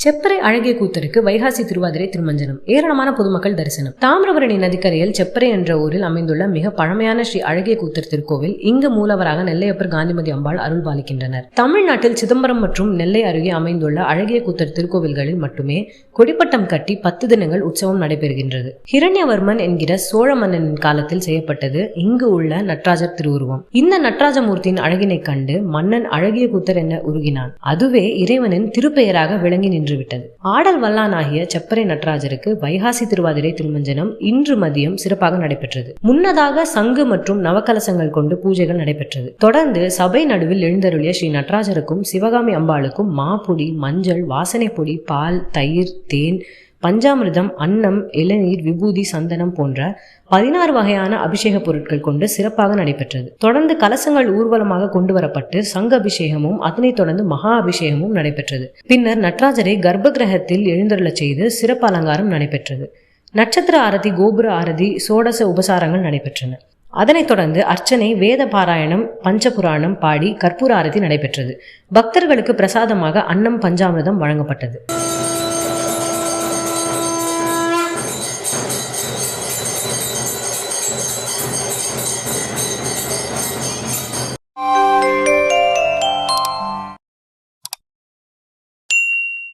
செப்பறை அழகிய கூத்தருக்கு வைகாசி திருவாதிரை திருமஞ்சனம். ஏராளமான பொதுமக்கள் தரிசனம். தாமிரபரணி நதிக்கரையில் செப்பறை என்ற ஊரில் அமைந்துள்ள மிக பழமையான ஸ்ரீ அழகிய கூத்தர் திருக்கோவில். இங்கு மூலவராக நெல்லையப்பர் காந்திமதி அம்பாள் அருள் பாலிக்கின்றனர். தமிழ்நாட்டில் சிதம்பரம் மற்றும் நெல்லை அருகே அமைந்துள்ள அழகிய கூத்தர் திருக்கோவில்களில் மட்டுமே கொடிப்பட்டம் கட்டி 10 தினங்கள் உற்சவம் நடைபெறுகின்றது. ஹிரண்யவர்மன் என்கிற சோழ மன்னனின் காலத்தில் செய்யப்பட்டது இங்கு உள்ள நடராஜர் திருவுருவம். இந்த நடராஜமூர்த்தியின் அழகினை கண்டு மன்னன் அழகிய கூத்தர் என உருகினான். அதுவே இறைவனின் திருப்பெயராக விளங்கி நின்று விட்டது. ஆடல் வல்லானாகிய செப்பறை நடராஜருக்கு வைகாசி திருவாதிரை திருமஞ்சனம் இன்று மதியம் சிறப்பாக நடைபெற்றது. முன்னதாக சங்கு மற்றும் நவக்கலசங்கள் கொண்டு பூஜைகள் நடைபெற்றது. தொடர்ந்து சபை நடுவில் எழுந்தருளிய ஸ்ரீ நடராஜருக்கும் சிவகாமி அம்பாளுக்கும் மாப்பொடி, மஞ்சள், வாசனை பொடி, பால், தயிர், தேன், பஞ்சாமிர்தம், அன்னம், இளநீர், விபூதி, சந்தனம் போன்ற 16 வகையான அபிஷேக பொருட்கள் கொண்டு சிறப்பாக நடைபெற்றது. தொடர்ந்து கலசங்கள் ஊர்வலமாக கொண்டு வரப்பட்டு சங்க அபிஷேகமும் அதனைத் தொடர்ந்து மகா அபிஷேகமும் நடைபெற்றது. பின்னர் நடராஜரை கர்ப்ப கிரகத்தில் எழுந்தருளச் செய்து சிறப்பு அலங்காரம் நடைபெற்றது. நட்சத்திர ஆரதி, கோபுர ஆரதி, சோடச உபசாரங்கள் நடைபெற்றன. அதனைத் தொடர்ந்து அர்ச்சனை, வேத பாராயணம், பஞ்சபுராணம் பாடி கற்பூர ஆரதி நடைபெற்றது. பக்தர்களுக்கு பிரசாதமாக அன்னம், பஞ்சாமிர்தம் வழங்கப்பட்டது.